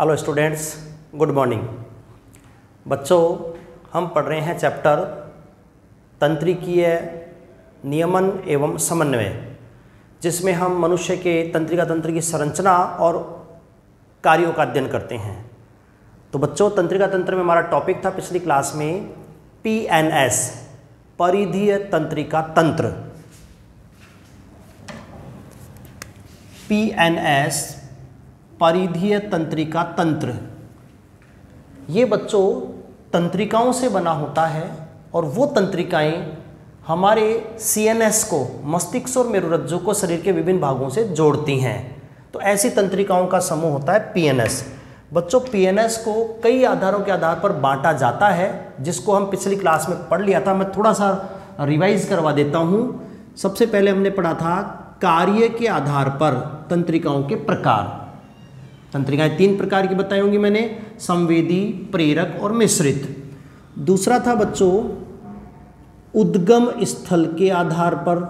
Hello students, good morning. बच्चों, हम पढ़ रहे हैं चैप्टर तंत्रिकीय नियमन एवं समन्वय, जिसमें हम मनुष्य के तंत्रिका तंत्र की संरचना और कार्यों का अध्ययन करते हैं। तो बच्चों, तंत्रिका तंत्र में हमारा टॉपिक था पिछली क्लास में PNS, परिधीय तंत्रिका तंत्र। PNS, परिधीय तंत्रिका तंत्र। ये बच्चों तंत्रिकाओं से बना होता है और वो तंत्रिकाएं हमारे CNS को, मस्तिष्क और मेरुरज्जु को शरीर के विभिन्न भागों से जोड़ती हैं। तो ऐसी तंत्रिकाओं का समूह होता है PNS। बच्चों, PNS को कई आधारों के आधार पर बांटा जाता है, जिसको हम पिछली क्लास में पढ़ लिया था। मैं थोड़ा सा रिवाइज करवा देता हूँ। सबसे पहले हमने पढ़ा था कार्य के आधार पर तंत्रिकाओं के प्रकार। तंत्रिकाएं 3 प्रकार की बताई होंगी मैंने, संवेदी, प्रेरक और मिश्रित। दूसरा था बच्चों उद्गम स्थल के आधार पर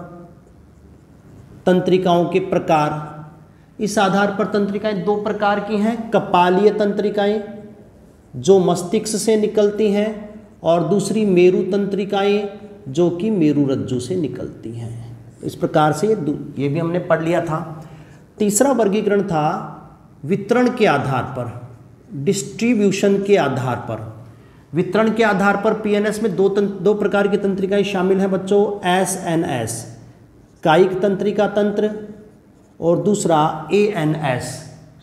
तंत्रिकाओं के प्रकार। इस आधार पर तंत्रिकाएं 2 प्रकार की हैं, कपालीय तंत्रिकाएं जो मस्तिष्क से निकलती हैं और दूसरी मेरु तंत्रिकाएं जो कि मेरुरज्जु से निकलती हैं। इस प्रकार से ये भी हमने पढ़ लिया था। तीसरा वर्गीकरण था वितरण के आधार पर, डिस्ट्रीब्यूशन के आधार पर। वितरण के आधार पर PNS में दो प्रकार की तंत्रिकाएं शामिल हैं बच्चों, SNS, कायिक तंत्रिका तंत्र, और दूसरा ANS,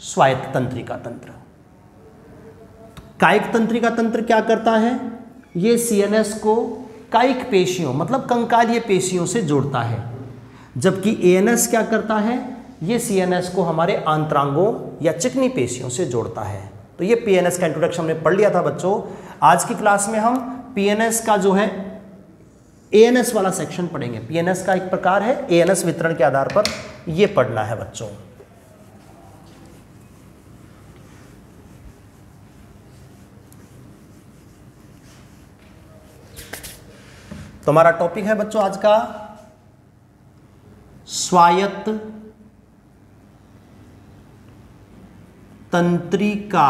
स्वायत्त तंत्रिका तंत्र। कायिक तंत्रिका तंत्र क्या करता है? ये CNS को कायिक पेशियों मतलब कंकालीय पेशियों से जोड़ता है, जबकि ANS क्या करता है? ये CNS को हमारे आंतरांगों या चिकनी पेशियों से जोड़ता है। तो ये PNS का इंट्रोडक्शन हमने पढ़ लिया था बच्चों। आज की क्लास में हम PNS का जो है ANS वाला सेक्शन पढ़ेंगे। PNS का एक प्रकार है ANS, वितरण के आधार पर ये पढ़ना है बच्चों। तो हमारा टॉपिक है बच्चों आज का स्वायत्त तंत्रिका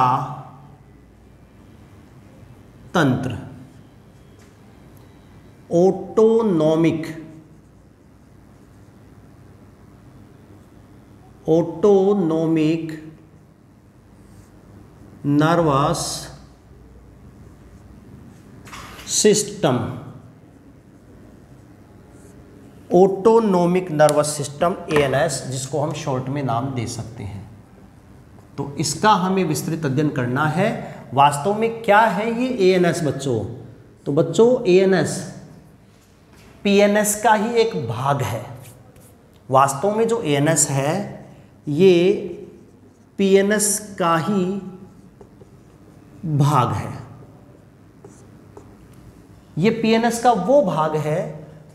तंत्र, autonomic nervous system. Autonomic nervous system ANS, जिसको हम शॉर्ट में नाम दे सकते हैं। तो इसका हमें विस्तृत अध्ययन करना है। वास्तव में क्या है ये ANS बच्चों? तो बच्चों ANS PNS का ही एक भाग है। वास्तव में जो ANS है ये PNS का ही भाग है। ये PNS का वो भाग है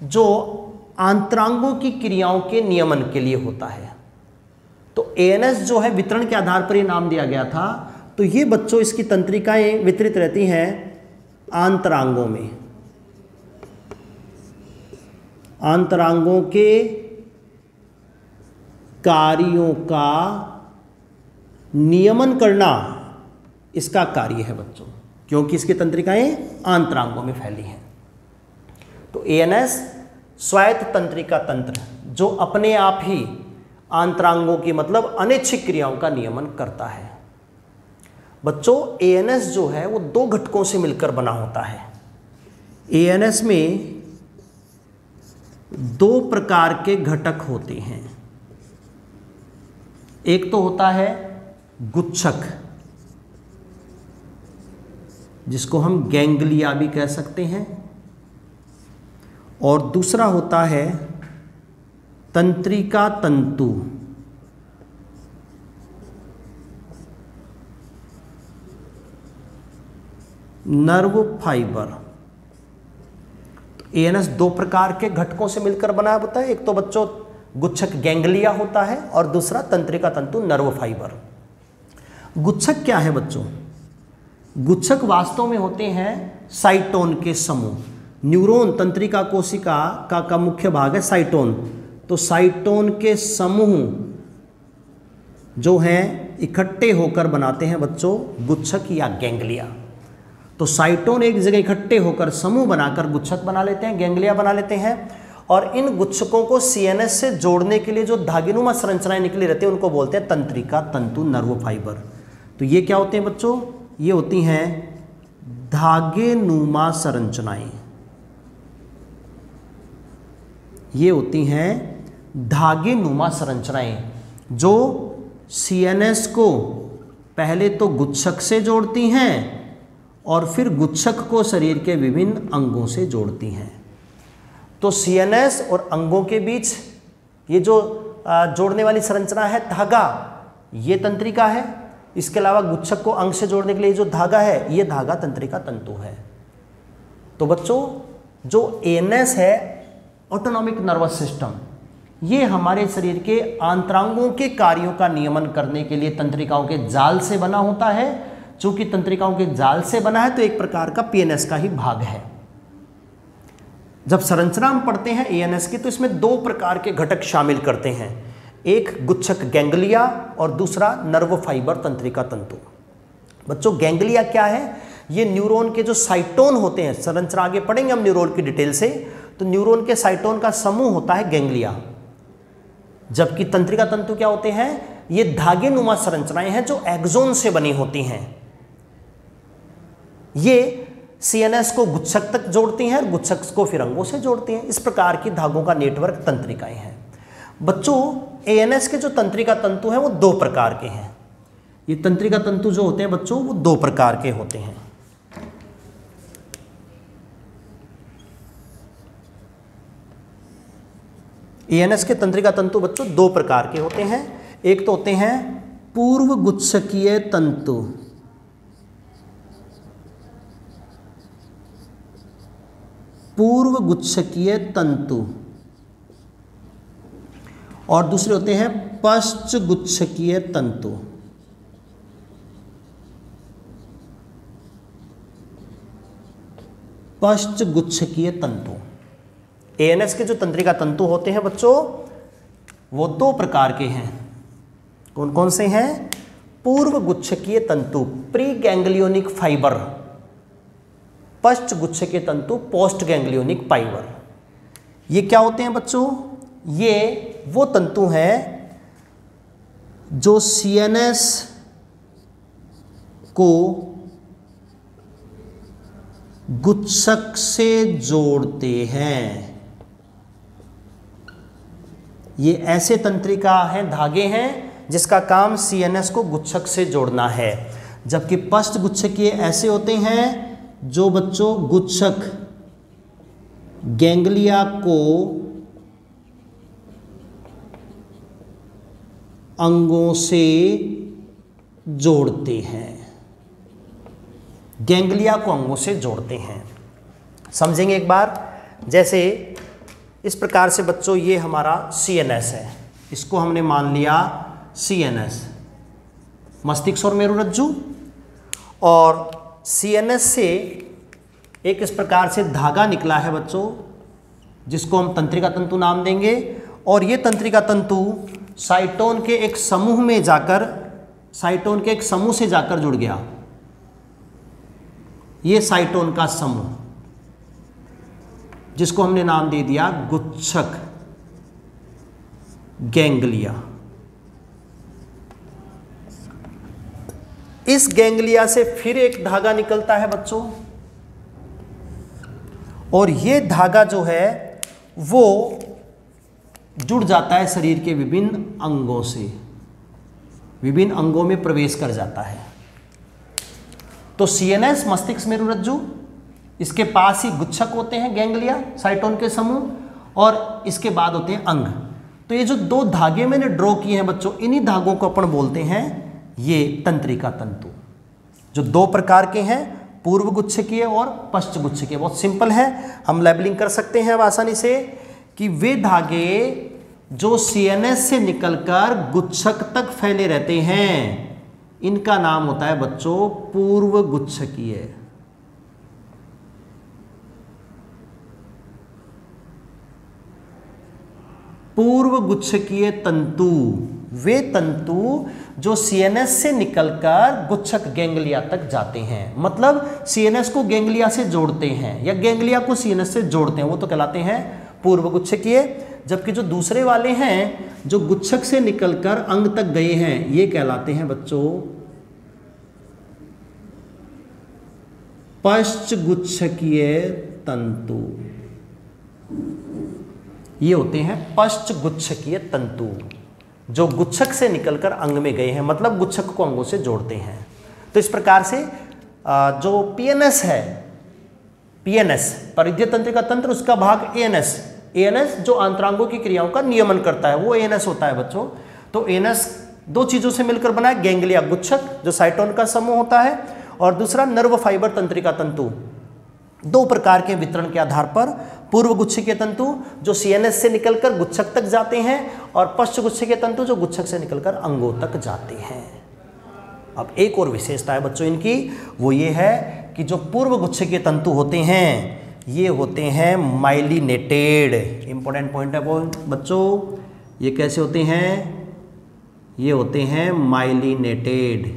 जो आंतरांगों की क्रियाओं के नियमन के लिए होता है। तो ANS जो है वितरण के आधार पर ये नाम दिया गया था। तो ये बच्चों इसकी तंत्रिकाएं वितरित रहती हैं आंतरांगों में। आंतरांगों के कार्यों का नियमन करना इसका कार्य है बच्चों, क्योंकि इसकी तंत्रिकाएं आंतरांगों में फैली हैं। तो ANS स्वायत्त तंत्रिका तंत्र जो अपने आप ही आंतरांगों की मतलब अनैच्छिक क्रियाओं का नियमन करता है। बच्चों ANS जो है वो 2 घटकों से मिलकर बना होता है। ANS में 2 प्रकार के घटक होते हैं। एक तो होता है गुच्छक, जिसको हम गैंग्लिया भी कह सकते हैं, और दूसरा होता है तंत्रिका तंतु। Nerve fibre. ANS 2 प्रकार के घटकों से मिलकर बना होता है। एक तो बच्चों गुच्छक गैंग्लिया होता है और दूसरा तंत्रिका तंतु नर्व फाइबर। गुच्छक क्या है बच्चों? गुच्छक वास्तव में होते हैं साइटोन के समूह। न्यूरॉन तंत्रिका कोशिका का मुख्य भाग है साइटोन। तो साइटोन के समूह जो हैं इकट्ठे होकर बनाते हैं बच्चों गुच्छक या गैंग्लिया। तो साइटोन एक जगह इकट्ठे होकर समूह बनाकर गुच्छक बना लेते हैं, गैंग्लिया बना लेते हैं, और इन गुच्छकों को सीएनएस से जोड़ने के लिए जो धागेनुमा संरचनाएं निकली रहती हैं उनको बोलते हैं तंत्रिका तंतु, नर्व फाइबर। तो ये क्या होते हैं बच्चों? ये होती हैं धागेनुमा संरचनाएं। ये होती हैं धागेनुमा संरचनाएं जो सीएनएस को पहले तो गुच्छक से जोड़ती हैं और फिर गुच्छक को शरीर के विभिन्न अंगों से जोड़ती हैं। तो सीएनएस और अंगों के बीच ये जो जोड़ने वाली संरचना है धागा, ये तंत्रिका है। इसके अलावा गुच्छक को अंग से जोड़ने के लिए जो धागा है, ये धागा तंत्रिका तंतु है। तो बच्चों जो एएनएस है, ऑटोनॉमिक नर्वस सिस्टम, ये हमारे शरीर के आंतरांगों के कार्यों का नियमन करने के लिए तंत्रिकाओं के जाल से बना होता है। चूंकि तंत्रिकाओं के जाल से बना है तो एक प्रकार का पीएनएस का ही भाग है। जब संरचना हम पढ़ते हैं एएनएस की तो इसमें दो प्रकार के घटक शामिल करते हैं, एक गुच्छक गैंग्लिया और दूसरा नर्व फाइबर तंत्रिका तंतु। बच्चों गैंग्लिया क्या है? ये न्यूरॉन के जो साइटोन होते हैं, संरचना आगे पढ़ेंगे हम न्यूरॉन की डिटेल से, तो न्यूरॉन के साइटोन का समूह होता है गैंग्लिया। जबकि तंत्रिका तंतु क्या होते हैं? ये धागेनुमा संरचनाएं हैं जो एक्सोन से बनी होती हैं। ये सीएनएस को गुच्छक तक जोड़ती हैं और गुच्छक को फिर अंगों से जोड़ती हैं। इस प्रकार की धागों का नेटवर्क तंत्रिकाएं हैं। बच्चों एएनएस के जो तंत्रिका तंतु हैं वो दो प्रकार के हैं। ये तंत्रिका तंतु जो होते हैं बच्चों वो दो प्रकार के होते हैं। एएनएस के तंत्रिका तंतु बच्चों दो प्रकार के होते हैं। एक तो होते हैं पूर्व गुच्छकीय तंतु, पूर्व गुच्छकीय तंतु, और दूसरे होते हैं पश्च गुच्छकीय तंतु। पश्च गुच्छकीय तंतु। एएनएस के जो तंत्रिका तंतु होते हैं बच्चों वो दो प्रकार के हैं। कौन कौन से हैं? पूर्व गुच्छकीय तंतु, प्री गैंग्लियोनिक फाइबर, पश्च गुच्छकीय तंतु, पोस्ट गैंग्लियोनिक फाइबर। ये क्या होते हैं बच्चों? ये वो तंतु हैं जो सीएनएस को गुच्छक से जोड़ते हैं। ये ऐसे तंत्रिका हैं, धागे हैं जिसका काम सीएनएस को गुच्छक से जोड़ना है। जबकि पश्च गुच्छकीय ऐसे होते हैं जो बच्चों गुच्छक गैंग्लिया को अंगों से जोड़ते हैं। गैंग्लिया को अंगों से जोड़ते हैं। समझेंगे एक बार। जैसे इस प्रकार से बच्चों ये हमारा सीएनएस है, इसको हमने मान लिया सीएनएस, मस्तिष्क और मेरुरज्जु, और सीएनएस से एक इस प्रकार से धागा निकला है बच्चों जिसको हम तंत्रिका तंतु नाम देंगे। और ये तंत्रिका तंतु साइटोन के एक समूह में जाकर, साइटोन के एक समूह से जाकर जुड़ गया। ये साइटोन का समूह जिसको हमने नाम दे दिया गुच्छक गैंग्लिया। इस गैंग्लिया से फिर एक धागा निकलता है बच्चों, और ये धागा जो है वो जुड़ जाता है शरीर के विभिन्न अंगों से, विभिन्न अंगों में प्रवेश कर जाता है। तो सीएनएस, मस्तिष्क मेरुरज्जु, इसके पास ही गुच्छक होते हैं गैंग्लिया, साइटोन के समूह, और इसके बाद होते हैं अंग। तो ये जो दो धागे मैंने ड्रॉ किए हैं बच्चों, इन्हीं धागों को अपन बोलते हैं ये तंत्रिका तंतु, जो दो प्रकार के हैं, पूर्व गुच्छकीय और पश्च गुच्छकीय। बहुत सिंपल है, हम लेबलिंग कर सकते हैं अब आसानी से कि वे धागे जो सीएनएस से निकलकर गुच्छक तक फैले रहते हैं, इनका नाम होता है बच्चों पूर्व गुच्छकीय। पूर्व गुच्छकीय तंतु, वे तंतु जो सीएनएस से निकलकर गुच्छक गैंग्लिया तक जाते हैं, मतलब सीएनएस को गैंग्लिया से जोड़ते हैं या गैंग्लिया को सीएनएस से जोड़ते हैं, वो तो कहलाते हैं पूर्व गुच्छकीय। जबकि जो दूसरे वाले हैं जो गुच्छक से निकलकर अंग तक गए हैं, ये कहलाते हैं बच्चों पश्चगुच्छकीय तंतु। ये होते हैं पश्चगुच्छकीय तंतु जो गुच्छक से निकलकर अंग में गए हैं, मतलब गुच्छक को अंगों से जोड़ते हैं। तो इस प्रकार से जो पीएनएस है, पीएनएस परिधीय तंत्रिका तंत्र, उसका भाग एएनएस, एएनएस जो आंतरांगों की क्रियाओं का नियमन करता है वो एएनएस होता है बच्चों। तो एएनएस दो चीजों से मिलकर बना है, गैंग्लिया गुच्छक जो साइटोन का समूह होता है, और दूसरा नर्व फाइबर तंत्रिका तंतु। दो प्रकार के वितरण के आधार पर पूर्व गुच्छकीय तंतु जो सीएनएस से निकलकर गुच्छक तक जाते हैं और पश्च गुच्छकीय तंतु जो गुच्छक से निकलकर अंगों तक जाते हैं। अब एक और विशेषता है बच्चों इनकी, वो ये है कि जो पूर्व गुच्छकीय तंतु होते हैं ये होते हैं माइलिनेटेड। इंपॉर्टेंट पॉइंट है वो बच्चों, ये कैसे होते हैं? ये होते हैं माइलिनेटेड।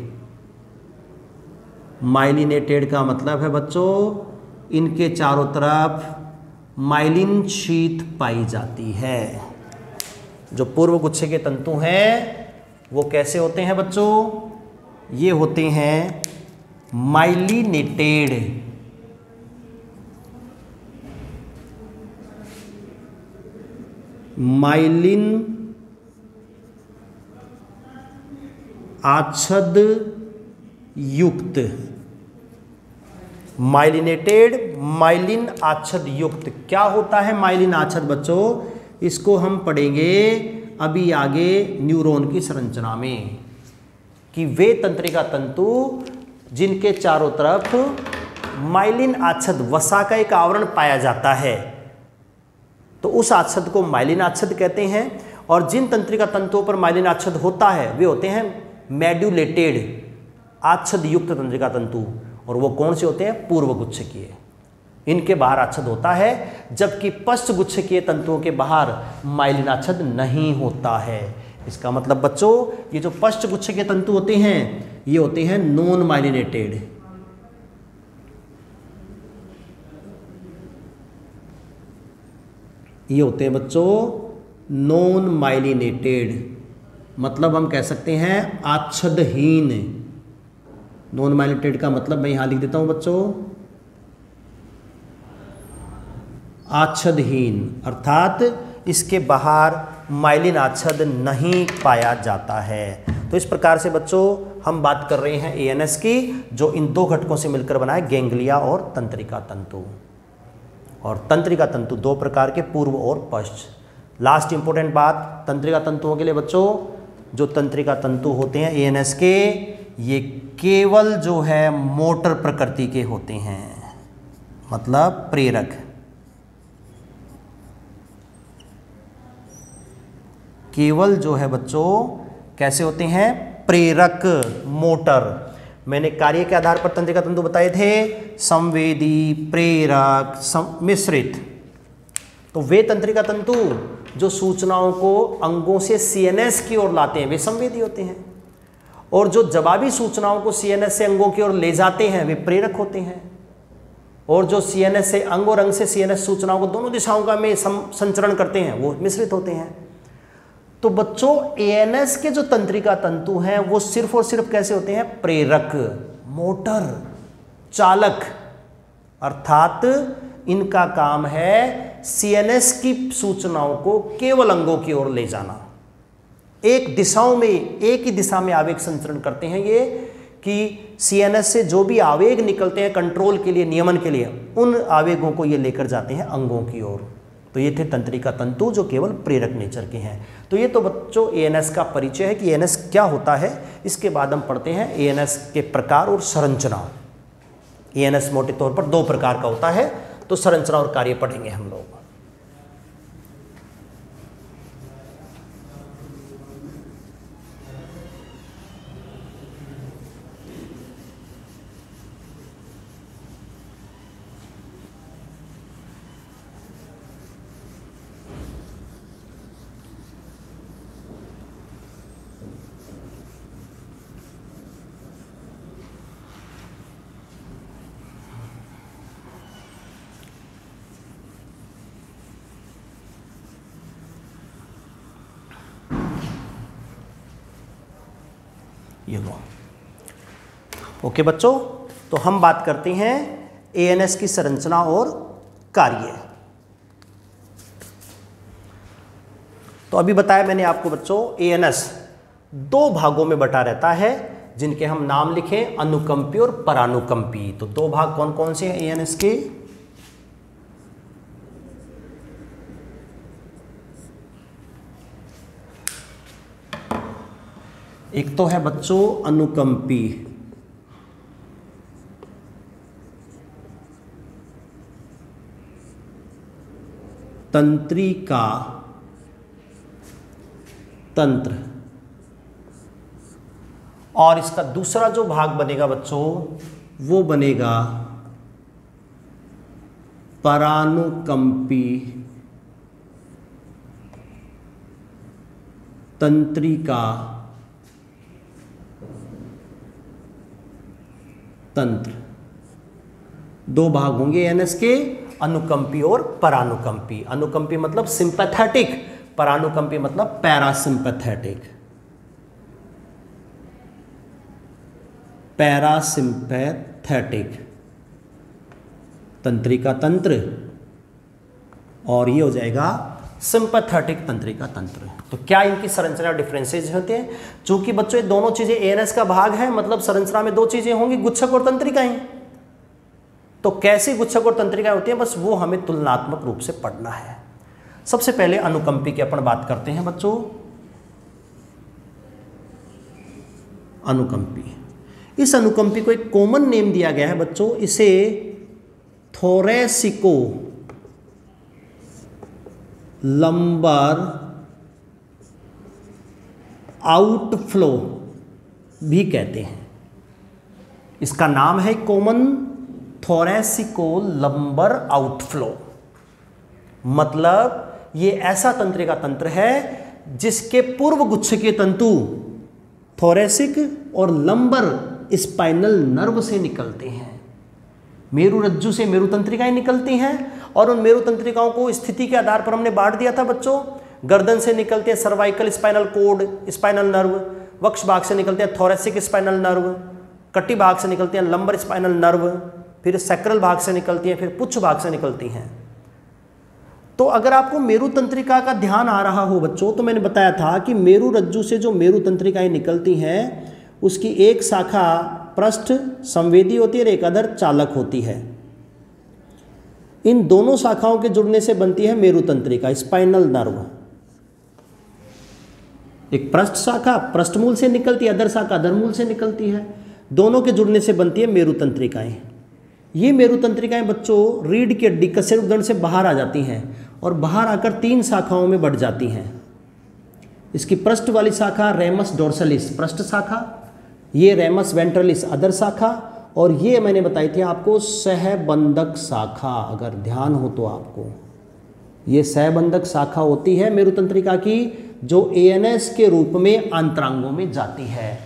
माइलिनेटेड का मतलब है बच्चों इनके चारों तरफ माइलिन शीथ पाई जाती है। जो पूर्व गुच्छे के तंतु हैं वो कैसे होते हैं बच्चों? ये होते हैं माइलिनेटेड। माइलिन आच्छद युक्त, माइलिनेटेड माइलिन आच्छद युक्त। क्या होता है माइलिन आच्छद बच्चों? इसको हम पढ़ेंगे अभी आगे न्यूरॉन की संरचना में, कि वे तंत्रिका तंतु जिनके चारों तरफ माइलिन आच्छद वसा का एक आवरण पाया जाता है, तो उस आच्छद को माइलिन आच्छद कहते हैं। और जिन तंत्रिका तंतुओं पर माइलिन आच्छद होता है वे होते हैं मेड्यूलेटेड आच्छद युक्त तंत्रिका तंतु, और वो कौन से होते हैं? पूर्व गुच्छकीय। इनके बाहर आच्छद होता है, जबकि पश्च गुच्छकीय तंतुओं के बाहर माइलिन आच्छद नहीं होता है। इसका मतलब बच्चों ये जो पश्च गुच्छकीय तंतु होते हैं ये होते हैं नॉन माइलिनेटेड। ये होते हैं बच्चों नॉन माइलिनेटेड, मतलब हम कह सकते हैं आच्छदहीन। नॉन माइलिनेटेड का मतलब मैं यहां लिख देता हूं बच्चों आच्छदहीन, अर्थात इसके बाहर माइलिन आच्छद नहीं पाया जाता है। तो इस प्रकार से बच्चों हम बात कर रहे हैं एएनएस की, जो इन दो घटकों से मिलकर बना है, गैंग्लिया और तंत्रिका तंतु। और तंत्रिका तंतु दो प्रकार के, पूर्व और पश्च। लास्ट इंपॉर्टेंट बात तंत्रिका तंतुओं के लिए बच्चों, जो तंत्रिका तंतु होते हैं एएनएस के, ये केवल जो है मोटर प्रकृति के होते हैं, मतलब प्रेरक। केवल जो है बच्चों कैसे होते हैं? प्रेरक, मोटर। मैंने कार्य के आधार पर तंत्रिका तंतु बताए थे, संवेदी, प्रेरक, मिश्रित। तो वे तंत्रिका तंतु जो सूचनाओं को अंगों से सीएनएस की ओर लाते हैं वे संवेदी होते हैं, और जो जवाबी सूचनाओं को सीएनएस से अंगों की ओर ले जाते हैं वे प्रेरक होते हैं, और जो सीएनएस से अंग और अंग से सीएनएस सूचनाओं को दोनों दिशाओं का में संचरण करते हैं वो मिश्रित होते हैं। तो बच्चों एएनएस के जो तंत्रिका तंतु हैं वो सिर्फ और सिर्फ कैसे होते हैं? प्रेरक, मोटर, चालक। अर्थात इनका काम है सीएनएस की सूचनाओं को केवल अंगों की ओर ले जाना। एक दिशाओं में, एक ही दिशा में आवेग संचरण करते हैं ये, कि सीएनएस से जो भी आवेग निकलते हैं कंट्रोल के लिए, नियमन के लिए, उन आवेगों को ये लेकर जाते हैं अंगों की ओर। तो ये थे तंत्रिका तंतु जो केवल प्रेरक नेचर के हैं। तो ये तो बच्चों एएनएस का परिचय है कि एएनएस क्या होता है। इसके बाद हम पढ़ते हैं एएनएस के प्रकार और संरचना। एएनएस मोटे तौर पर दो प्रकार का होता है, तो संरचना और कार्य पढ़ेंगे हम लोग। ये लो। ओके बच्चों, तो हम बात करते हैं एएनएस की संरचना और कार्य। तो अभी बताया मैंने आपको बच्चों, एएनएस 2 भागों में बटा रहता है, जिनके हम नाम लिखें अनुकंपी और परानुकंपी। तो 2 भाग कौन कौन से हैं एएनएस के? एक तो है बच्चों अनुकंपी, तंत्रिका तंत्र, और इसका दूसरा जो भाग बनेगा बच्चों वो बनेगा परानुकंपी तंत्रिका तंत्र। 2 भाग होंगे एएनएस के, अनुकंपी और परानुकंपी। अनुकंपी मतलब सिंपैथेटिक, परानुकंपी मतलब पैरासिम्पैथेटिक। पैरासिम्पैथेटिक तंत्रिका तंत्र, और ये हो जाएगा सिंपैथेटिक तंत्रिका तंत्र। तो क्या इनकी संरचना डिफरेंसेस होते हैं? चूंकि बच्चों ये दोनों चीजें एएनएस का भाग है, मतलब संरचना में 2 चीजें होंगी, गुच्छक और तंत्रिकाएं। तो कैसी गुच्छक और तंत्रिकाएं होती हैं, बस वो हमें तुलनात्मक रूप से पढ़ना है। सबसे पहले अनुकंपी की अपन बात करते हैं बच्चों। अनुकंपी, इस अनुकंपी को एक कॉमन नेम दिया गया है बच्चों, इसे थोरैसिको लंबर आउटफ्लो भी कहते हैं। इसका नाम है कॉमन थोरैसिको लंबर आउटफ्लो। मतलब ये ऐसा तंत्रिका तंत्र है जिसके पूर्व गुच्छकीय तंतु थोरैसिक और लंबर स्पाइनल नर्व से निकलते हैं। मेरु रज्जु से मेरु तंत्रिकाएं निकलती हैं, और उन मेरु तंत्रिकाओं को स्थिति के आधार पर हमने बांट दिया था बच्चों। गर्दन से निकलते हैं cervical spinal cord spinal nerve, वक्ष भाग से निकलते हैं थोरैसिक स्पाइनल नर्व, कटी भाग से निकलते हैं लंबर स्पाइनल नर्व, फिर सैक्रल भाग से निकलती हैं, फिर पुच्छ भाग से निकलती हैं। तो अगर आपको मेरु तंत्रिका का ध्यान आ रहा हो बच्चों, तो मैंने बताया था कि मेरु रज्जु से जो मेरु तंत्रिकाएं निकलती हैं उसकी एक शाखा पृष्ठ संवेदी होती है और एक अधर चालक होती है। इन दोनों शाखाओं के जुड़ने से बनती है मेरु तंत्रिका स्पाइनल नर्व। एक पृष्ठ शाखा पृष्ठमूल से निकलती है, अधर शाखा अधरमूल से निकलती है, दोनों के जुड़ने से बनती है मेरु तंत्रिकाएं। ये मेरु तंत्रिकाएं बच्चों रीढ़ की हड्डी कशेरुकदंड से बाहर आ जाती हैं और बाहर आकर 3 शाखाओं में बढ़ जाती हैं। इसकी पृष्ठ वाली शाखा रेमस डोर्सलिस पृष्ठ शाखा, ये रेमस वेंट्रलिस अधर शाखा, और ये मैंने बताई थी आपको सहबंधक शाखा। अगर ध्यान हो तो आपको ये सहबंधक शाखा होती है मेरु तंत्रिका की, जो एएनएस के रूप में अंतरांगों में जाती है।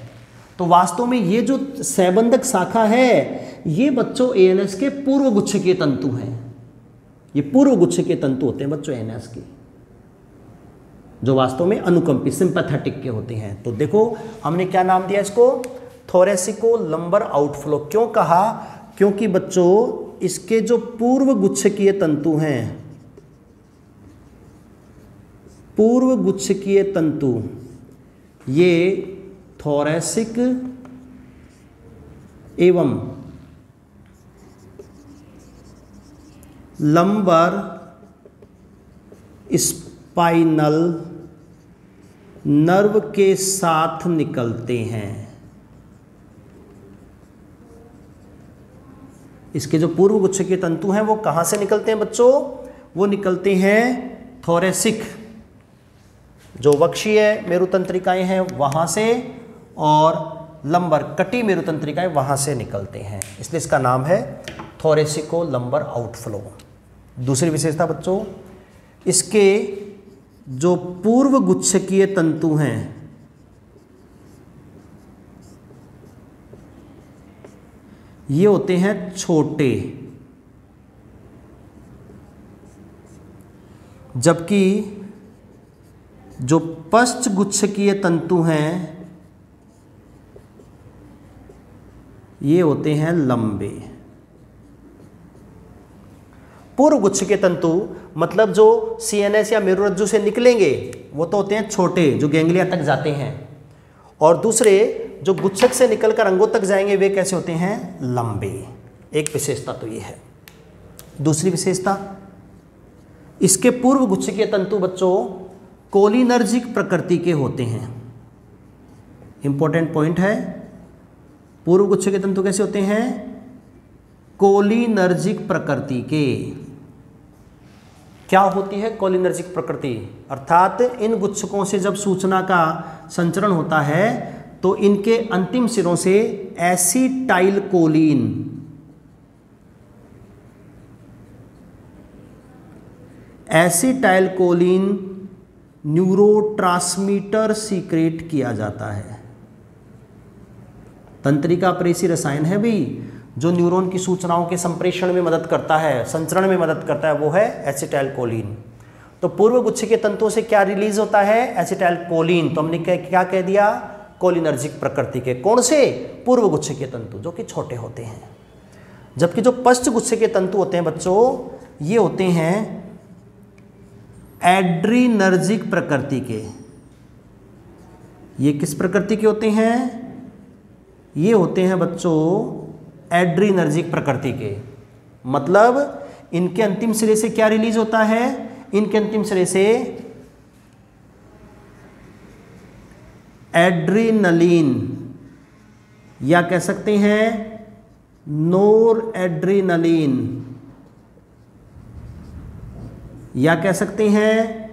तो वास्तव में ये जो सहबंधक शाखा है ये बच्चों एएनएस के पूर्व गुच्छकीय तंतु हैं। ये पूर्व गुच्छकीय तंतु होते हैं बच्चों एएनएस के, जो वास्तव में अनुकंपी सिंपैथेटिक के होते हैं। तो देखो हमने क्या नाम दिया इसको, थोरैसिको लंबर आउटफ्लो। क्यों कहा? क्योंकि बच्चों इसके जो पूर्व गुच्छकीय तंतु हैं, पूर्व गुच्छकीय तंतु, ये थोरैसिक एवं लंबर स्पाइनल नर्व के साथ निकलते हैं। इसके जो पूर्व गुच्छकीय तंतु हैं वो कहाँ से निकलते हैं बच्चों? वो निकलते हैं थोरैसिक, जो वक्षीय मेरु तंत्रिकाएं हैं वहाँ से, और लंबर कटी मेरु तंत्रिकाएं वहाँ से निकलते हैं, इसलिए इसका नाम है थोरैसिको लंबर आउटफ्लो। दूसरी विशेषता बच्चों, इसके जो पूर्व गुच्छकीय तंतु हैं ये होते हैं छोटे, जबकि जो पश्च गुच्छकीय तंतु हैं ये होते हैं लंबे। पूर्व गुच्छ के तंतु मतलब जो सीएनएस या मेरुरज्जु से निकलेंगे वो तो होते हैं छोटे, जो गैंग्लिया तक जाते हैं, और दूसरे जो गुच्छक से निकलकर अंगों तक जाएंगे वे कैसे होते हैं, लंबे। एक विशेषता तो ये है। दूसरी विशेषता, इसके पूर्व गुच्छ के तंतु बच्चों कोलिनर्जिक प्रकृति के होते हैं। इंपॉर्टेंट पॉइंट है, पूर्व गुच्छ के तंतु कैसे होते हैं, कोलिनर्जिक प्रकृति के। क्या होती है कोलिनर्जिक प्रकृति, अर्थात इन गुच्छकों से जब सूचना का संचरण होता है तो इनके अंतिम सिरों से एसिटाइल कोलिन न्यूरोट्रांसमीटर सीक्रेट किया जाता है। तंत्रिका प्रेषी रसायन है भी जो न्यूरॉन की सूचनाओं के संप्रेषण में मदद करता है, संचरण में मदद करता है, वो है एसिटाइल कोलिन। तो पूर्व गुच्छ के तंतुओं से क्या रिलीज होता है, एसिटाइल कोलिन। तो हमने क्या कह दिया, कोलिनर्जिक प्रकृति के। कौन से, पूर्व गुच्छ के तंतु जो कि छोटे होते हैं। जबकि जो पश्च गुच्छ के तंतु होते हैं बच्चों, ये होते हैं एड्रीनर्जिक प्रकृति के। ये किस प्रकृति के होते हैं, ये होते हैं बच्चों एड्रीनर्जिक प्रकृति के। मतलब इनके अंतिम सिरे से क्या रिलीज होता है, इनके अंतिम सिरे से एड्रीनलिन, या कह सकते हैं नोर एड्रीनलिन, या कह सकते हैं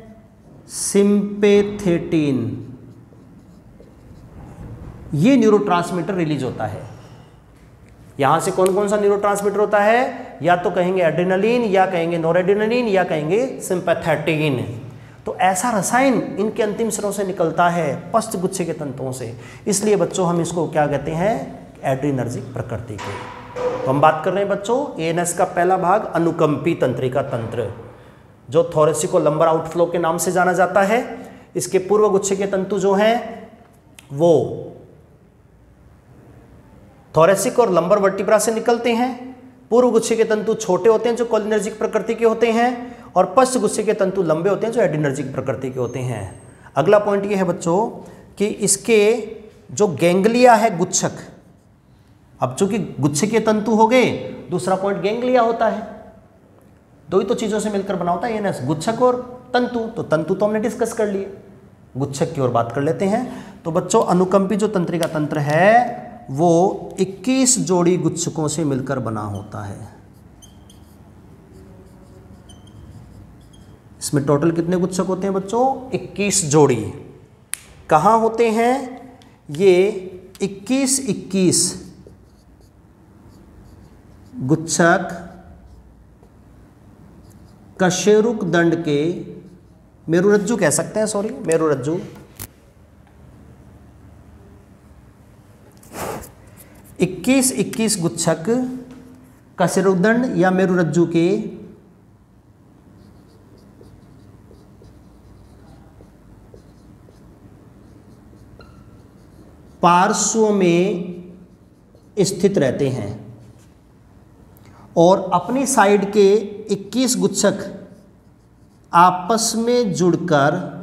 सिंपेथेटिन, ये न्यूरोट्रांसमीटर रिलीज होता है। यहां से कौन कौन सा न्यूरोट्रांसमीटर होता है, या तो कहेंगे एड्रेनलिन, या कहेंगे नोरेड्रेनलिन, या कहेंगे सिंपैथेटिन। तो ऐसा रसायन इनके अंतिम सिरों से निकलता है पश्च गुच्छ के तंतुओं से, इसलिए बच्चों हम इसको क्या कहते हैं, एड्रीनर्जिक प्रकृति के। तो हम बात कर रहे हैं बच्चों एएनएस का पहला भाग अनुकंपी तंत्रिका तंत्र, जो थोरेसिको लंबर आउटफ्लो के नाम से जाना जाता है। इसके पूर्व गुच्छ के तंतु जो हैं वो थोरेसिक और लंबर वर्टिब्रा से निकलते हैं। पूर्व गुच्छ के तंतु छोटे होते हैं जो कोलिनर्जिक प्रकृति के होते हैं, और पश्च गुच्छ के तंतु लंबे होते हैं जो एड्रीनर्जिक प्रकृति के होते हैं। अगला पॉइंट ये है बच्चों कि इसके जो गैंग्लिया है गुच्छक, अब चूंकि गुच्छ के तंतु हो गए, दूसरा पॉइंट गैंग्लिया होता है। दो ही तो चीजों से मिलकर बना होता है एएनएस, गुच्छक और तंतु। तो तंतु तो हमने डिस्कस कर लिए, गुच्छक की ओर बात कर लेते हैं। तो बच्चों अनुकंपी जो तंत्रिका तंत्र है वो 21 जोड़ी गुच्छकों से मिलकर बना होता है। इसमें टोटल कितने गुच्छक होते हैं बच्चों, 21 जोड़ी। कहाँ होते हैं ये 21 गुच्छक, कशेरुक दंड के, मेरुरज्जु कह सकते हैं, सॉरी मेरुरज्जु, 21 गुच्छक कशेरुकदंड या मेरुरज्जु के पार्श्व में स्थित रहते हैं, और अपनी साइड के 21 गुच्छक आपस में जुड़कर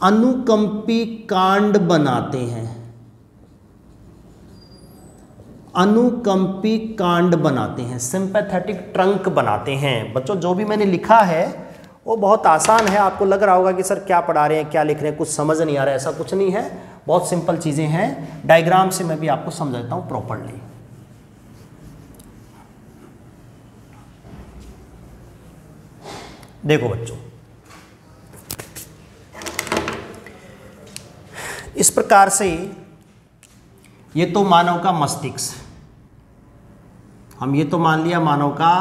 अनुकंपी कांड बनाते हैं। अनुकंपी कांड बनाते हैं, सिंपैथेटिक ट्रंक बनाते हैं। बच्चों जो भी मैंने लिखा है वो बहुत आसान है। आपको लग रहा होगा कि सर क्या पढ़ा रहे हैं, क्या लिख रहे हैं, कुछ समझ नहीं आ रहा है। ऐसा कुछ नहीं है, बहुत सिंपल चीज़ें हैं। डायग्राम से मैं भी आपको समझाता हूँ प्रॉपरली। देखो बच्चों, इस प्रकार से ये तो मानव का मस्तिष्क, हम ये तो मान लिया मानव का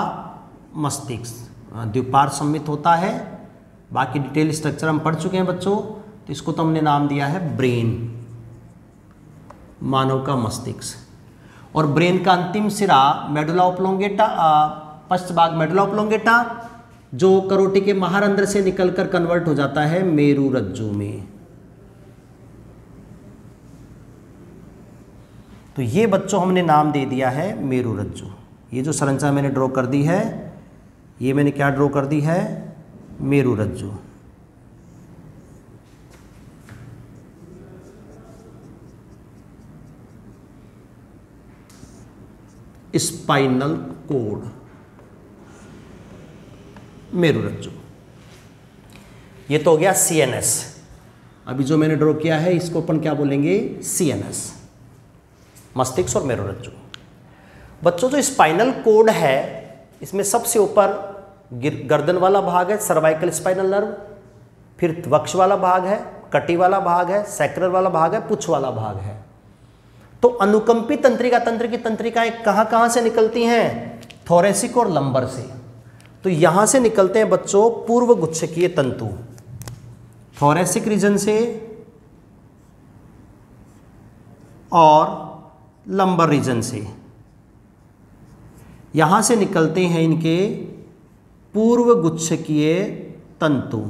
मस्तिष्क द्विपार्श्व सममित होता है। बाकी डिटेल स्ट्रक्चर हम पढ़ चुके हैं बच्चों, तो इसको तो हमने नाम दिया है ब्रेन, मानव का मस्तिष्क। और ब्रेन का अंतिम सिरा मेडुला ओब्लोंगेटा, पश्च भाग मेडुला ओब्लोंगेटा, जो करोटी के महारंध्र से निकलकर कन्वर्ट हो जाता है मेरुरज्जु में। तो ये बच्चों हमने नाम दे दिया है मेरुरज्जु। ये जो संरचना मैंने ड्रॉ कर दी है, ये मैंने क्या ड्रॉ कर दी है, मेरुरज्जु। Spinal cord, मेरुरज्जु। ये तो हो गया सीएनएस। अभी जो मैंने ड्रॉ किया है इसको अपन क्या बोलेंगे, सीएनएस, मस्तिष्क और मेरुरज्जु। बच्चों जो स्पाइनल कोड है इसमें सबसे ऊपर गर्दन वाला भाग है सर्वाइकल स्पाइनल नर्व, फिर वक्ष वाला भाग है, कटी वाला भाग है, सैक्रल वाला भाग है, पुच्छ वाला भाग है। तो अनुकंपी तंत्रिका तंत्र की तंत्रिकाएं कहां कहां से निकलती हैं, थोरेसिक और लंबर से। तो यहां से निकलते हैं बच्चों पूर्व गुच्छकीय तंतु, थोरेसिक रीजन से और लंबर रीजन से। यहां से निकलते हैं इनके पूर्व गुच्छकीय तंतु।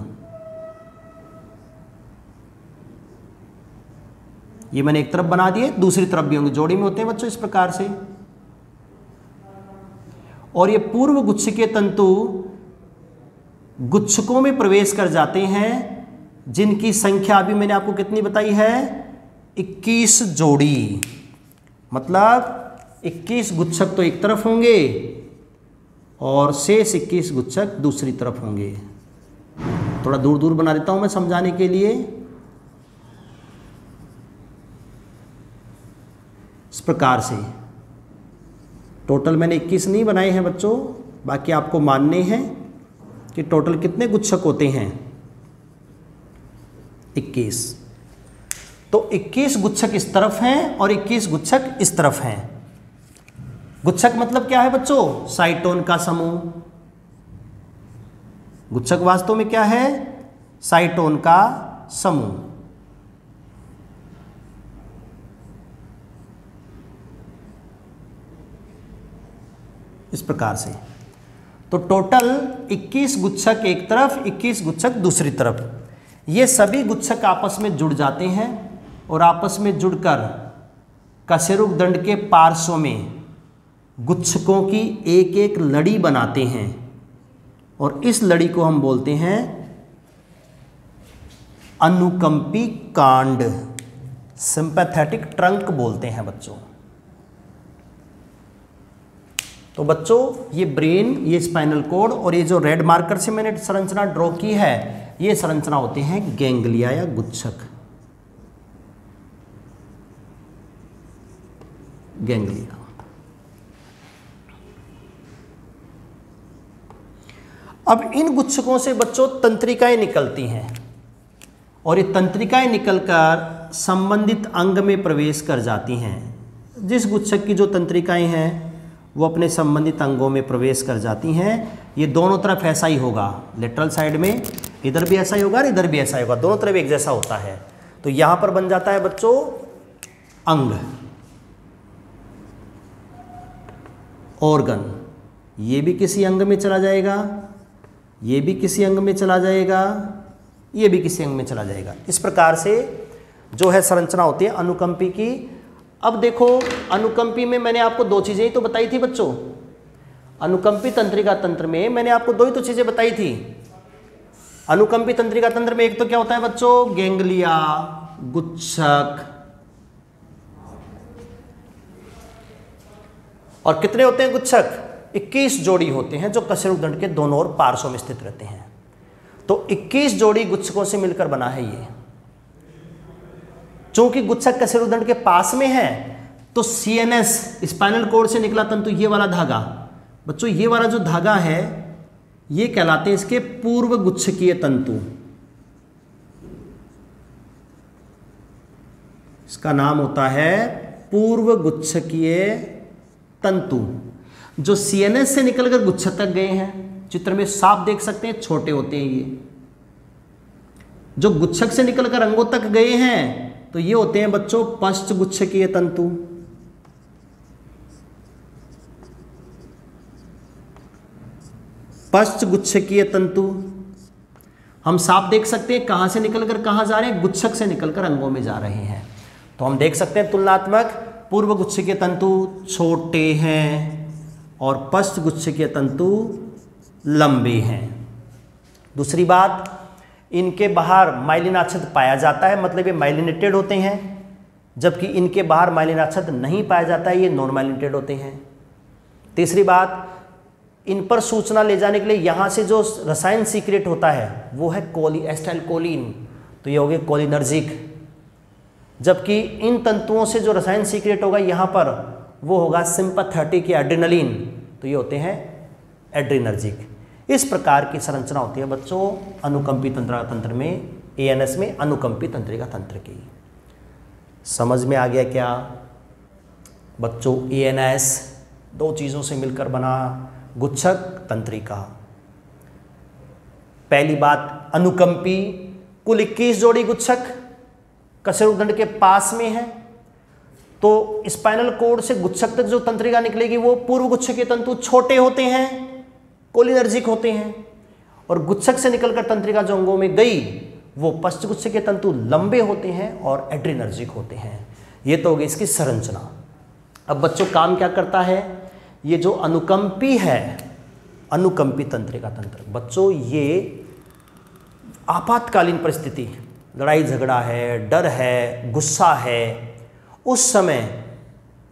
ये मैंने एक तरफ बना दिए, दूसरी तरफ भी होंगे, जोड़ी में होते हैं बच्चों इस प्रकार से। और ये पूर्व गुच्छकीय तंतु गुच्छकों में प्रवेश कर जाते हैं, जिनकी संख्या अभी मैंने आपको कितनी बताई है, 21 जोड़ी। मतलब 21 गुच्छक तो एक तरफ होंगे और शेष 21 गुच्छक दूसरी तरफ होंगे। थोड़ा दूर दूर बना देता हूं मैं समझाने के लिए। इस प्रकार से टोटल मैंने 21 नहीं बनाए हैं बच्चों, बाकी आपको मानने हैं कि टोटल कितने गुच्छक होते हैं, 21। तो 21 गुच्छक इस तरफ हैं और 21 गुच्छक इस तरफ हैं। गुच्छक मतलब क्या है बच्चों, साइटोन का समूह। गुच्छक वास्तव में क्या है, साइटोन का समूह। इस प्रकार से तो टोटल 21 गुच्छक एक तरफ, 21 गुच्छक दूसरी तरफ। ये सभी गुच्छक आपस में जुड़ जाते हैं और आपस में जुड़कर कशेरुक दंड के पार्श्व में गुच्छकों की एक एक लड़ी बनाते हैं और इस लड़ी को हम बोलते हैं अनुकंपी कांड, सिंपैथेटिक ट्रंक बोलते हैं बच्चों। तो बच्चों ये ब्रेन, ये स्पाइनल कोड और ये जो रेड मार्कर से मैंने संरचना ड्रॉ की है, ये संरचना होते हैं गैंग्लिया या गुच्छक, गैंग्लिया। अब इन गुच्छकों से बच्चों तंत्रिकाएं निकलती हैं और ये तंत्रिकाएं निकलकर संबंधित अंग में प्रवेश कर जाती हैं। जिस गुच्छक की जो तंत्रिकाएं हैं वो अपने संबंधित अंगों में प्रवेश कर जाती हैं। ये दोनों तरफ ऐसा ही होगा, लेटरल साइड में इधर भी ऐसा ही होगा और इधर भी ऐसा ही होगा, दोनों तरफ एक जैसा होता है। तो यहां पर बन जाता है बच्चों अंग, ऑर्गन। ये भी किसी अंग में चला जाएगा, ये भी किसी अंग में चला जाएगा, ये भी किसी अंग में चला जाएगा। इस प्रकार से जो है संरचना होती है अनुकंपी की। अब देखो अनुकंपी में मैंने आपको दो चीज़ें ही तो बताई थी बच्चों। अनुकंपी तंत्रिका तंत्र में मैंने आपको दो ही तो चीज़ें बताई थी। अनुकंपी तंत्रिका तंत्र में एक तो क्या होता है बच्चों, गैंग्लिया, गुच्छक, और कितने होते हैं गुच्छक, 21 जोड़ी होते हैं जो कशेरुक दंड के दोनों ओर पार्श्व में स्थित रहते हैं। तो 21 जोड़ी गुच्छकों से मिलकर बना है ये। चूंकि गुच्छक कशेरुक दंड के पास में है तो सीएनएस, स्पाइनल कोड से निकला तंतु, ये वाला धागा बच्चों, ये वाला जो धागा है ये कहलाते हैं इसके पूर्व गुच्छकीय तंतु। इसका नाम होता है पूर्व गुच्छकीय तंतु, जो सीएनएस से निकलकर गुच्छक तक गए हैं। चित्र में साफ देख सकते हैं, छोटे होते हैं ये। जो गुच्छक से निकलकर अंगों तक गए हैं तो ये होते हैं बच्चों पश्च गुच्छकीय तंतु। पश्च गुच्छकीय तंतु हम साफ देख सकते हैं कहां से निकलकर कहां जा रहे हैं, गुच्छक से निकलकर अंगों में जा रहे हैं। तो हम देख सकते हैं तुलनात्मक पूर्व गुच्छ के तंतु छोटे हैं और पश्च गुच्छ के तंतु लंबे हैं। दूसरी बात, इनके बाहर माइलिनाच्छेद पाया जाता है, मतलब ये माइलिनेटेड होते हैं, जबकि इनके बाहर माइलिनाच्छेद नहीं पाया जाता है, ये नॉन माइलिनेटेड होते हैं। तीसरी बात, इन पर सूचना ले जाने के लिए यहाँ से जो रसायन सीक्रेट होता है वो है एसिटाइलकोलिन, तो ये हो गए कोलिनर्जिक, जबकि इन तंतुओं से जो रसायन सीक्रेट होगा यहाँ पर वो होगा सिंपैथेटिक या एड्रेनलिन, तो ये होते हैं एड्रेनर्जिक। इस प्रकार की संरचना होती है बच्चों अनुकंपी तंत्रिका तंत्र में, एएनएस में अनुकंपी तंत्रिका तंत्र की। समझ में आ गया क्या बच्चों? एएनएस दो चीज़ों से मिलकर बना, गुच्छक तंत्रिका। पहली बात, अनुकंपी कुल 21 जोड़ी गुच्छक कशेरुकदंड के पास में है, तो स्पाइनल कोड से गुच्छक तक जो तंत्रिका निकलेगी वो पूर्व गुच्छ के तंतु छोटे होते हैं, कोलिनर्जिक होते हैं, और गुच्छक से निकलकर तंत्रिका जो अंगों में गई वो पश्च गुच्छ के तंतु लंबे होते हैं और एड्रेनर्जिक होते हैं। ये तो होगी इसकी संरचना। अब बच्चों काम क्या करता है? ये जो अनुकंपी है, अनुकंपी तंत्रिका तंत्र, बच्चों ये आपातकालीन परिस्थिति, लड़ाई झगड़ा है, डर है, गुस्सा है, उस समय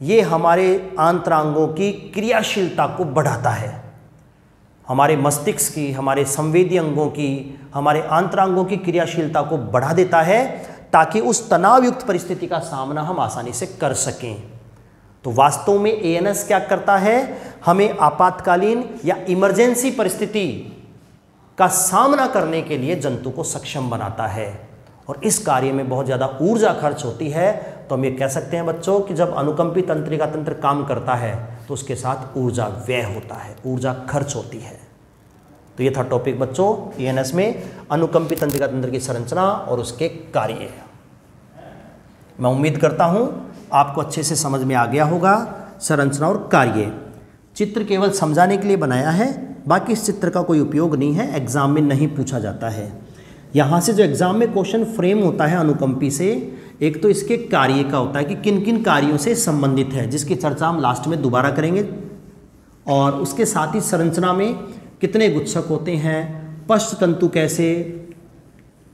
ये हमारे आंतरांगों की क्रियाशीलता को बढ़ाता है, हमारे मस्तिष्क की, हमारे संवेदी अंगों की, हमारे आंतरांगों की क्रियाशीलता को बढ़ा देता है ताकि उस तनावयुक्त परिस्थिति का सामना हम आसानी से कर सकें। तो वास्तव में एएनएस क्या करता है? हमें आपातकालीन या इमरजेंसी परिस्थिति का सामना करने के लिए जंतु को सक्षम बनाता है, और इस कार्य में बहुत ज़्यादा ऊर्जा खर्च होती है। तो हम ये कह सकते हैं बच्चों कि जब अनुकंपी तंत्रिका तंत्र काम करता है तो उसके साथ ऊर्जा व्यय होता है, ऊर्जा खर्च होती है। तो ये था टॉपिक बच्चों एएनएस में अनुकंपी तंत्रिका तंत्र की संरचना और उसके कार्य। मैं उम्मीद करता हूँ आपको अच्छे से समझ में आ गया होगा संरचना और कार्य। चित्र केवल समझाने के लिए बनाया है, बाकी इस चित्र का कोई उपयोग नहीं है, एग्जाम में नहीं पूछा जाता है। यहाँ से जो एग्जाम में क्वेश्चन फ्रेम होता है अनुकंपी से, एक तो इसके कार्य का होता है कि किन किन कार्यों से संबंधित है, जिसकी चर्चा हम लास्ट में दोबारा करेंगे, और उसके साथ ही संरचना में कितने गुच्छक होते हैं, पश्च तंतु कैसे,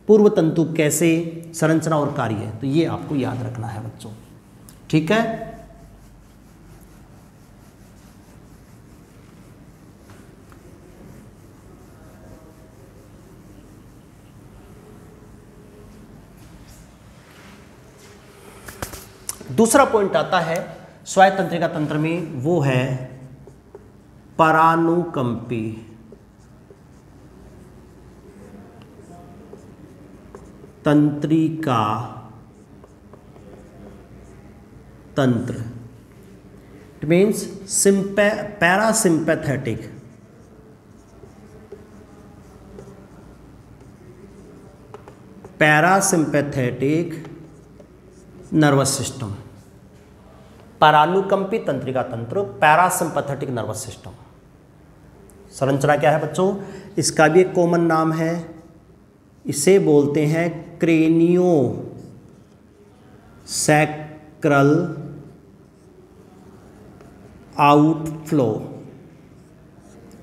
पूर्व तंतु कैसे, संरचना और कार्य, तो ये आपको याद रखना है बच्चों। ठीक है। दूसरा पॉइंट आता है स्वायत्त तंत्रिका तंत्र में, वो है परानुकंपी तंत्रिका तंत्र। It means parasympathetic nervous system. परानुकंपी तंत्रिका तंत्र, पैरासिम्पैथेटिक नर्वस सिस्टम। संरचना क्या है बच्चों? इसका भी एक कॉमन नाम है, इसे बोलते हैं क्रेनियो सैक्रल आउटफ्लो।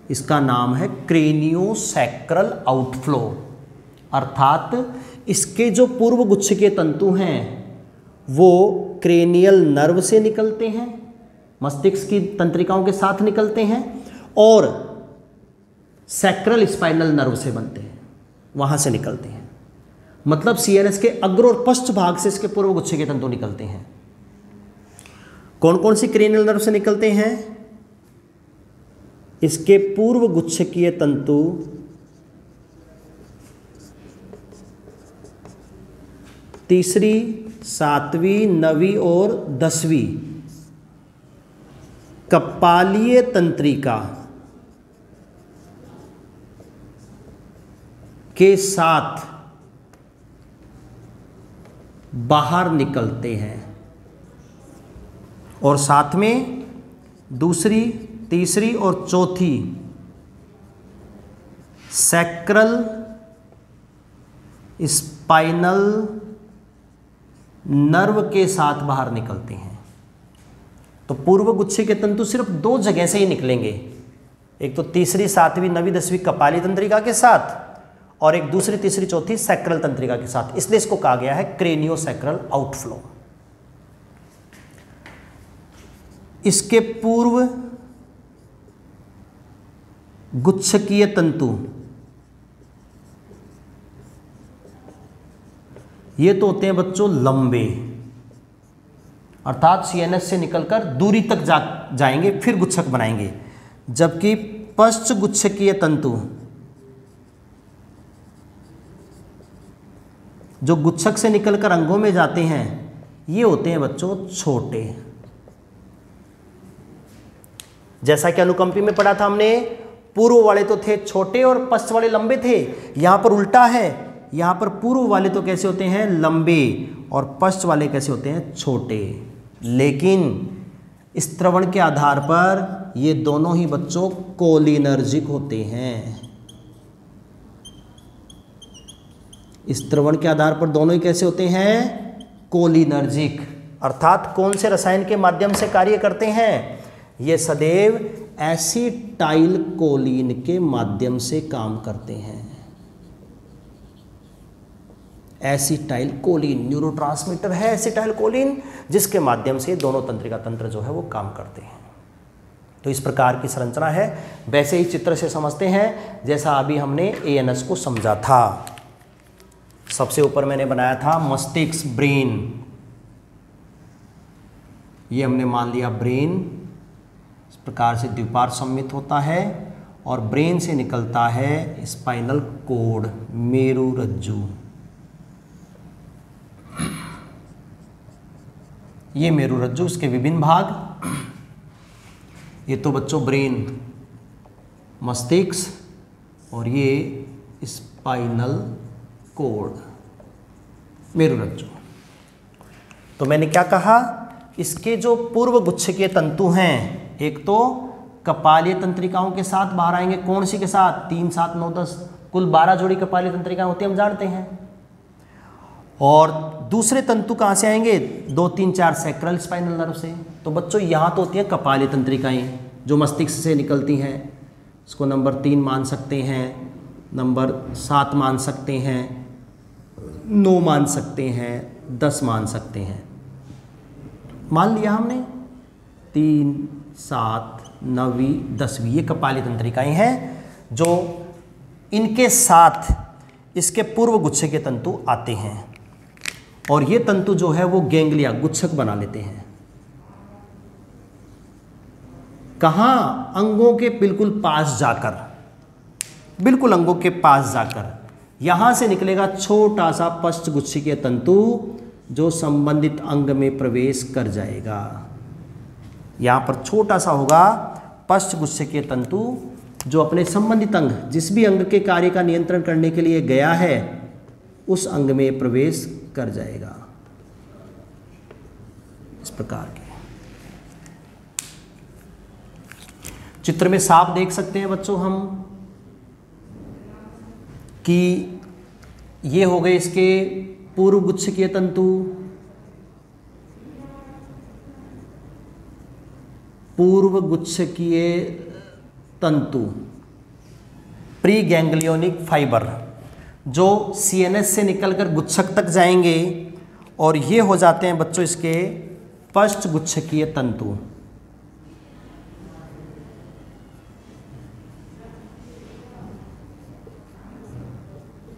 इसका नाम है क्रेनियो सैक्रल आउटफ्लो, अर्थात इसके जो पूर्व गुच्छ के तंतु हैं वो क्रेनियल नर्व से निकलते हैं, मस्तिष्क की तंत्रिकाओं के साथ निकलते हैं, और सैक्रल स्पाइनल नर्व से बनते हैं, वहाँ से निकलते हैं। मतलब सीएनएस के अग्र और पश्च भाग से इसके पूर्व गुच्छ के तंतु निकलते हैं। कौन कौन सी क्रेनियल नर्व से निकलते हैं? इसके पूर्व गुच्छकीय तंतु तीसरी, सातवीं, नवीं और 10वीं कपालीय तंत्रिका के साथ बाहर निकलते हैं, और साथ में दूसरी, तीसरी और चौथी सैक्रल स्पाइनल नर्व के साथ बाहर निकलते हैं। तो पूर्व गुच्छे के तंतु सिर्फ 2 जगह से ही निकलेंगे, एक तो तीसरी, 7वीं, 9वीं, 10वीं कपाली तंत्रिका के साथ और एक दूसरी, तीसरी, चौथी सैक्रल तंत्रिका के साथ। इसलिए इसको कहा गया है क्रेनियोसैक्रल आउटफ्लो। इसके पूर्व गुच्छकीय तंतु ये तो होते हैं बच्चों लंबे, अर्थात सीएनएस से निकलकर दूरी तक जाएंगे फिर गुच्छक बनाएंगे, जबकि पश्च गुच्छकीय तंतु जो गुच्छक से निकलकर अंगों में जाते हैं ये होते हैं बच्चों छोटे। जैसा कि अनुकंपी में पढ़ा था हमने, पूर्व वाले तो थे छोटे और पश्च वाले लंबे थे। यहां पर उल्टा है, यहां पर पूर्व वाले तो कैसे होते हैं लंबे और पश्च वाले कैसे होते हैं छोटे। लेकिन स्त्रवण के आधार पर ये दोनों ही बच्चों कोलिनर्जिक होते हैं। स्त्रवण के आधार पर दोनों ही कैसे होते हैं कोलिनर्जिक, अर्थात कौन से रसायन के माध्यम से कार्य करते हैं, ये सदैव एसिटाइल कोलिन के माध्यम से काम करते हैं। एसिटाइल कोलिन न्यूरोट्रांसमीटर है, एसिटाइल कोलिन, जिसके माध्यम से दोनों तंत्रिका तंत्र जो है वो काम करते हैं। तो इस प्रकार की संरचना है। वैसे ही चित्र से समझते हैं जैसा अभी हमने एएनएस को समझा था। सबसे ऊपर मैंने बनाया था मस्तिष्क, ब्रेन, ये हमने मान लिया ब्रेन। इस प्रकार से द्विपार्श्व सममित होता है और ब्रेन से निकलता है स्पाइनल कोड, मेरुरज्जु। ये मेरुरज्जु, इसके विभिन्न भाग, ये तो बच्चों ब्रेन, मस्तिष्क और ये स्पाइनल कोड, मेरुरज्जु। तो मैंने क्या कहा, इसके जो पूर्व गुच्छकीय तंतु हैं, एक तो कपालीय तंत्रिकाओं के साथ बाहर आएंगे। कौन सी के साथ, 3, 7, 9, 10, कुल 12 जोड़ी कपालीय तंत्रिकाएं होती हैं, हम जानते हैं। और दूसरे तंतु कहाँ से आएंगे, 2, 3, 4 सैक्रल स्पाइनल नर्व से। तो बच्चों यहाँ तो होती हैं कपालीय तंत्रिकाएं जो मस्तिष्क से निकलती हैं, इसको नंबर 3 मान सकते हैं, नंबर 7 मान सकते हैं, 9 मान सकते हैं, 10 मान सकते हैं। मान लिया हमने 3, 7, 9वीं, 10वीं ये कपालीय तंत्रिकाएं हैं जो इनके साथ इसके पूर्व गुच्छे के तंतु आते हैं और ये तंतु जो है वो गैंग्लिया गुच्छक बना लेते हैं। कहाँ, अंगों के बिल्कुल पास जाकर, बिल्कुल अंगों के पास जाकर यहां से निकलेगा छोटा सा पश्च गुच्छकीय तंतु जो संबंधित अंग में प्रवेश कर जाएगा। यहां पर छोटा सा होगा पश्च गुच्छकीय तंतु जो अपने संबंधित अंग, जिस भी अंग के कार्य का नियंत्रण करने के लिए गया है उस अंग में प्रवेश कर जाएगा। इस प्रकार के चित्र में साफ देख सकते हैं बच्चों हम कि ये हो गए इसके पूर्व गुच्छकीय तंतु, पूर्व गुच्छकीय तंतु, प्री गैंग्लियोनिक फाइबर जो सीएनएस से निकलकर गुच्छक तक जाएंगे और ये हो जाते हैं बच्चों इसके पश्च गुच्छकीय तंतु।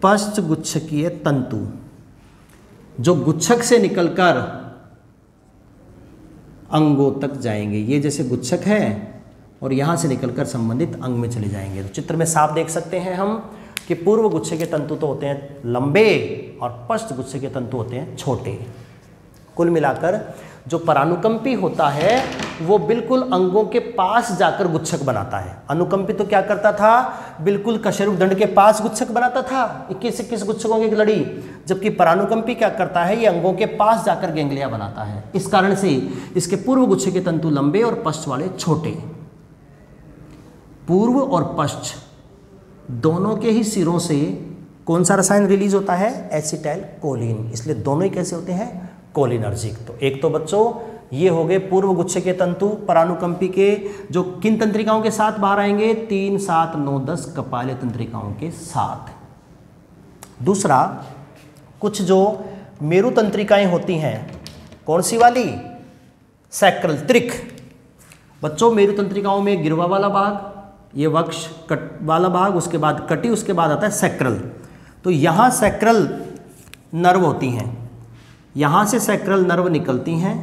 पश्च गुच्छकीय तंतु जो गुच्छक से निकलकर अंगों तक जाएंगे। ये जैसे गुच्छक है और यहां से निकलकर संबंधित अंग में चले जाएंगे। तो चित्र में साफ देख सकते हैं हम कि पूर्व गुच्छे के तंतु तो होते हैं लंबे और पश्च गुच्छे के तंतु होते हैं छोटे। कुल मिलाकर जो परानुकंपी होता है वो बिल्कुल अंगों के पास जाकर गुच्छक बनाता है। अनुकंपी तो क्या करता था, बिल्कुल कशेरुक दंड के पास गुच्छक बनाता था, 21-21 गुच्छकों की लड़ी, जबकि परानुकंपी क्या करता है, ये अंगों के पास जाकर गैंग्लिया बनाता है। इस कारण से इसके पूर्व गुच्छे के तंतु लंबे और पश्च वाले छोटे। पूर्व और पश्च दोनों के ही सिरों से कौन सा रसायन रिलीज होता है, एसिटाइल कोलिन, इसलिए दोनों ही कैसे होते हैं, कोलिनर्जिक। तो एक तो बच्चों ये हो गए पूर्व गुच्छ के तंतु परानुकंपी के, जो किन तंत्रिकाओं के साथ बाहर आएंगे, 3, 7, 9, 10 कपालीय तंत्रिकाओं के साथ। दूसरा, कुछ जो मेरु तंत्रिकाएं होती हैं, कौन सी वाली, सैक्रल, त्रिक। बच्चों मेरु तंत्रिकाओं में गिरवा वाला भाग, ये वक्ष कट वाला भाग, उसके बाद कटी, उसके बाद आता है सैक्रल। तो यहाँ सैक्रल नर्व होती हैं, यहाँ से सैक्रल नर्व निकलती हैं,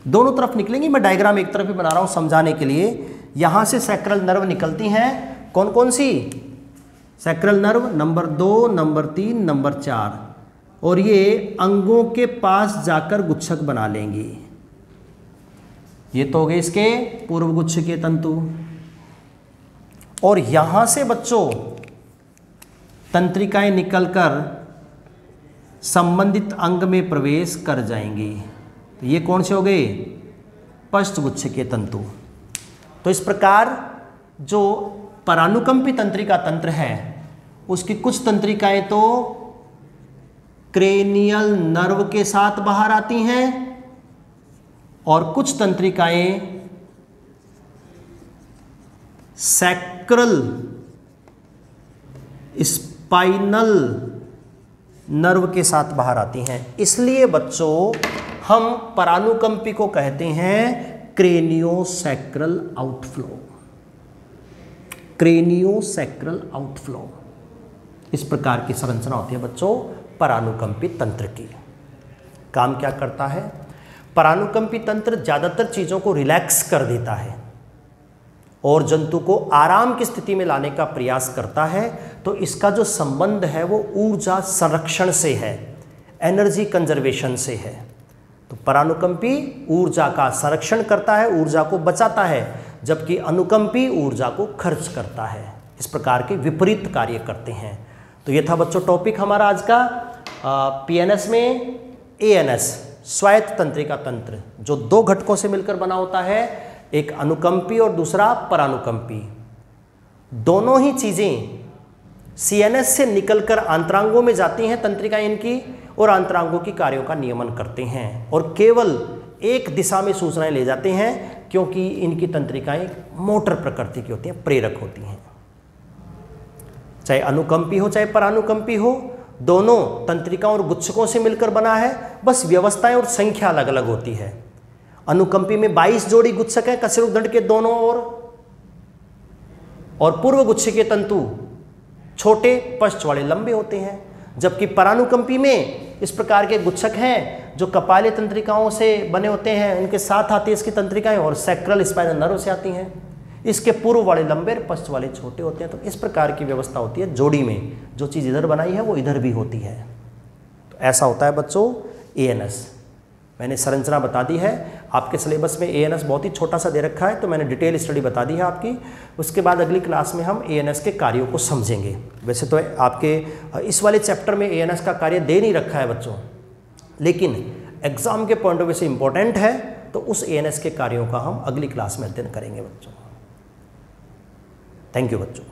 दोनों तरफ निकलेंगी, मैं डायग्राम एक तरफ ही बना रहा हूँ समझाने के लिए। यहाँ से सैक्रल नर्व निकलती हैं, कौन कौन सी, sacral nerve number 2, number 3, number 4, और ये अंगों के पास जाकर गुच्छक बना लेंगी। ये तो हो गए इसके पूर्व गुच्छ के तंतु। और यहाँ से बच्चों तंत्रिकाएं निकलकर संबंधित अंग में प्रवेश कर जाएंगी। तो ये कौन से हो गए, पश्च गुच्छ के तंतु। तो इस प्रकार जो परानुकंपी तंत्रिका तंत्र है, उसकी कुछ तंत्रिकाएं तो क्रेनियल नर्व के साथ बाहर आती हैं और कुछ तंत्रिकाएं सैक्रल स्पाइनल नर्व के साथ बाहर आती हैं। इसलिए बच्चों हम परानुकंपी को कहते हैं क्रेनियोसैक्रल आउटफ्लो, क्रेनियोसैक्रल आउटफ्लो। इस प्रकार की संरचना होती है बच्चों परानुकंपी तंत्र की। काम क्या करता है, परानुकंपी तंत्र ज़्यादातर चीज़ों को रिलैक्स कर देता है और जंतु को आराम की स्थिति में लाने का प्रयास करता है। तो इसका जो संबंध है वो ऊर्जा संरक्षण से है, एनर्जी कंजर्वेशन से है। तो परानुकंपी ऊर्जा का संरक्षण करता है, ऊर्जा को बचाता है, जबकि अनुकंपी ऊर्जा को खर्च करता है। इस प्रकार के विपरीत कार्य करते हैं। तो ये था बच्चों टॉपिक हमारा आज का। पीएनएस में एएनएस स्वायत्त तंत्रिका तंत्र जो 2 घटकों से मिलकर बना होता है, एक अनुकंपी और दूसरा परानुकंपी। दोनों ही चीज़ें सीएनएस से निकलकर आंतरांगों में जाती हैं तंत्रिकाएं इनकी, और आंतरांगों की कार्यों का नियमन करते हैं और केवल एक दिशा में सूचनाएं ले जाते हैं, क्योंकि इनकी तंत्रिकाएं मोटर प्रकृति की होती हैं, प्रेरक होती हैं। चाहे अनुकंपी हो चाहे परानुकंपी हो, दोनों तंत्रिकाओं और गुच्छकों से मिलकर बना है, बस व्यवस्थाएं और संख्या अलग अलग होती है। अनुकंपी में 22 जोड़ी गुच्छक है कशेरुकदंड के दोनों ओर, और पूर्व गुच्छ के तंतु छोटे पश्च वाले लंबे होते हैं, जबकि परानुकंपी में इस प्रकार के गुच्छक हैं जो कपालीय तंत्रिकाओं से बने होते हैं, उनके साथ आती है इसकी तंत्रिकाएं और सैक्रल स्पाइनल नर्व से आती हैं। इसके पूर्व वाले लंबे और पश्च वाले छोटे होते हैं। तो इस प्रकार की व्यवस्था होती है जोड़ी में, जो चीज़ इधर बनाई है वो इधर भी होती है। तो ऐसा होता है बच्चों एएनएस। मैंने संरचना बता दी है, आपके सिलेबस में एएनएस बहुत ही छोटा सा दे रखा है, तो मैंने डिटेल स्टडी बता दी है आपकी। उसके बाद अगली क्लास में हम एएनएस के कार्यों को समझेंगे। वैसे तो आपके इस वाले चैप्टर में एएनएस का कार्य दे नहीं रखा है बच्चों, लेकिन एग्जाम के पॉइंट ऑफ व्यू से इंपॉर्टेंट है, तो उस एएनएस के कार्यों का हम अगली क्लास में अध्ययन करेंगे बच्चों। थैंक यू बच्चों।